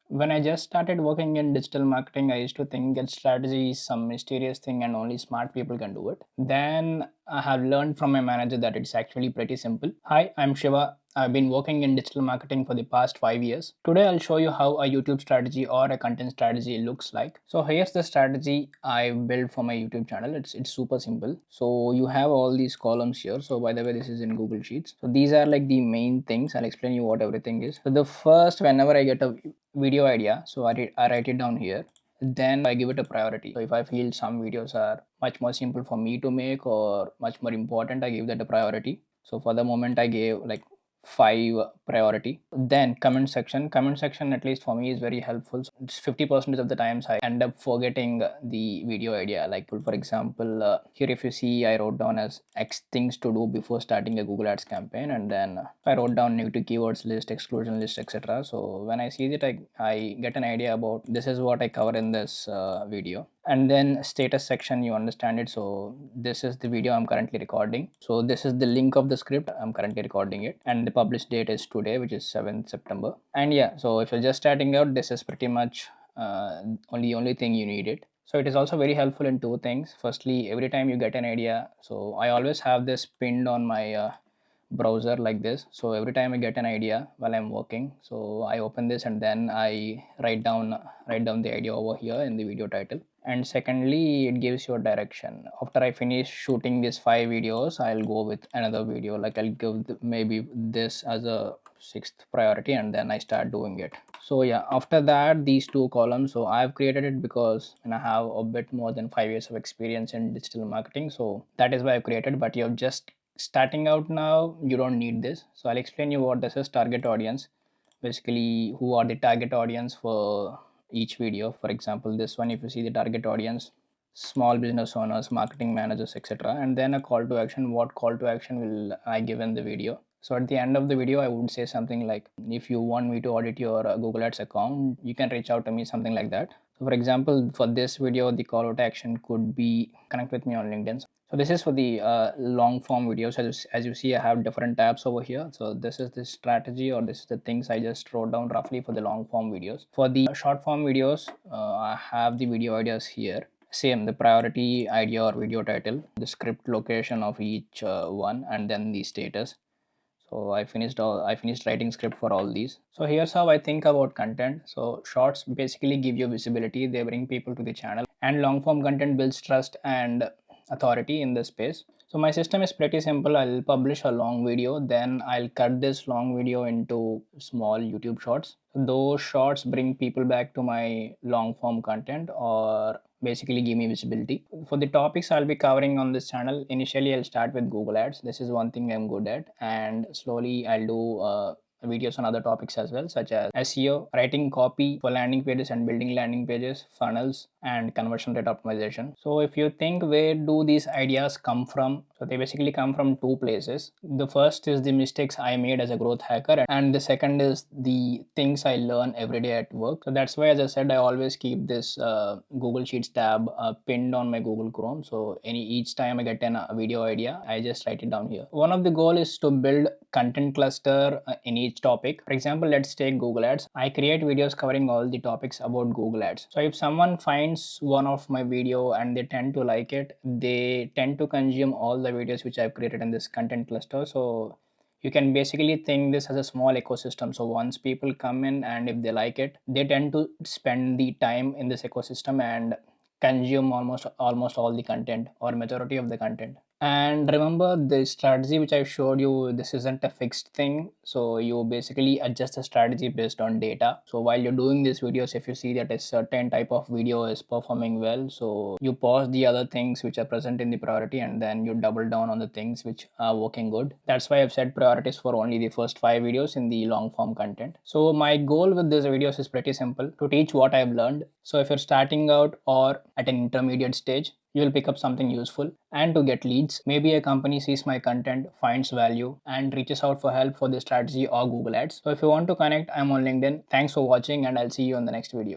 When I just started working in digital marketing, I used to think that strategy is some mysterious thing and only smart people can do it. Then I have learned from my manager that it's actually pretty simple. Hi, I'm Shiva. I've been working in digital marketing for the past 5 years. Today, I'll show you how a YouTube strategy or a content strategy looks like. So here's the strategy I built for my YouTube channel. It's super simple. So you have all these columns here. So by the way, this is in Google Sheets. So these are like the main things. I'll explain you what everything is. So the first, whenever I get a video idea, so I write it down here, then I give it a priority. So if I feel some videos are much more simple for me to make or much more important, I give that a priority. So for the moment I gave like 5 priority. Then comment section at least for me is very helpful. So it's 50% of the times I end up forgetting the video idea. Like for example, here if you see, I wrote down as X things to do before starting a Google Ads campaign, and then I wrote down negative keywords list, exclusion list, etc. So when I see that, I get an idea about this is what I cover in this video. And then status section, you understand it. So this is the video I'm currently recording. So this is the link of the script, I'm currently recording it, and the published date is today, which is 7th September. And yeah, so if you're just starting out, this is pretty much only thing you need it. So it is also very helpful in two things. Firstly, every time you get an idea, so I always have this pinned on my browser like this. So every time I get an idea while I'm working, so I open this and then I write down the idea over here in the video title. And secondly, it gives you a direction. After I finish shooting these 5 videos, I'll go with another video. Like I'll give maybe this as a sixth priority, and then I start doing it. So yeah, after that, these two columns, so I've created it because I have a bit more than 5 years of experience in digital marketing, so that is why I've created. But you're just starting out now, you don't need this. So I'll explain you what this is. Target audience, basically who are the target audience for each video. For example, this one, if you see the target audience, small business owners, marketing managers, etc. And then a call to action. What call to action will I give in the video? So at the end of the video, I would say something like, if you want me to audit your Google Ads account, you can reach out to me, something like that. So for example, for this video, the call to action could be connect with me on LinkedIn. So this is for the long form videos. As you see, I have different tabs over here. So this is the strategy, or this is the things I just wrote down roughly for the long form videos. For the short form videos, I have the video ideas here. Same, the priority idea or video title, the script location of each one, and then the status. So I finished writing script for all these. So here's how I think about content. So shorts basically give you visibility, they bring people to the channel, and long form content builds trust and authority in the space. So my system is pretty simple. I'll publish a long video, then I'll cut this long video into small YouTube shorts. Those shorts bring people back to my long form content, or basically give me visibility. For the topics I'll be covering on this channel, initially I'll start with Google Ads. This is one thing I'm good at, and slowly I'll do videos on other topics as well, such as SEO, writing copy for landing pages and building landing pages, funnels, and conversion rate optimization. So if you think where do these ideas come from, so they basically come from two places. The first is the mistakes I made as a growth hacker, and the second is the things I learn every day at work. So that's why, as I said, I always keep this Google Sheets tab pinned on my Google Chrome. So each time I get a video idea, I just write it down here. One of the goal is to build content cluster in each topic. For example, let's take Google Ads. I create videos covering all the topics about Google Ads. So if someone finds one of my video and they tend to like it, they tend to consume all the videos which I've created in this content cluster. So you can basically think this as a small ecosystem. So once people come in and if they like it, they tend to spend the time in this ecosystem and consume almost all the content or majority of the content. And remember, the strategy which I showed you, this isn't a fixed thing. So you basically adjust the strategy based on data. So while you're doing these videos, if you see that a certain type of video is performing well, so you pause the other things which are present in the priority, and then you double down on the things which are working good. That's why I've set priorities for only the first 5 videos in the long form content. So my goal with these videos is pretty simple: to teach what I've learned. So if you're starting out or at an intermediate stage, you will pick up something useful. And to get leads, maybe a company sees my content, finds value, and reaches out for help for the strategy or Google Ads. So if you want to connect, I'm on LinkedIn. Thanks for watching, and I'll see you on the next video.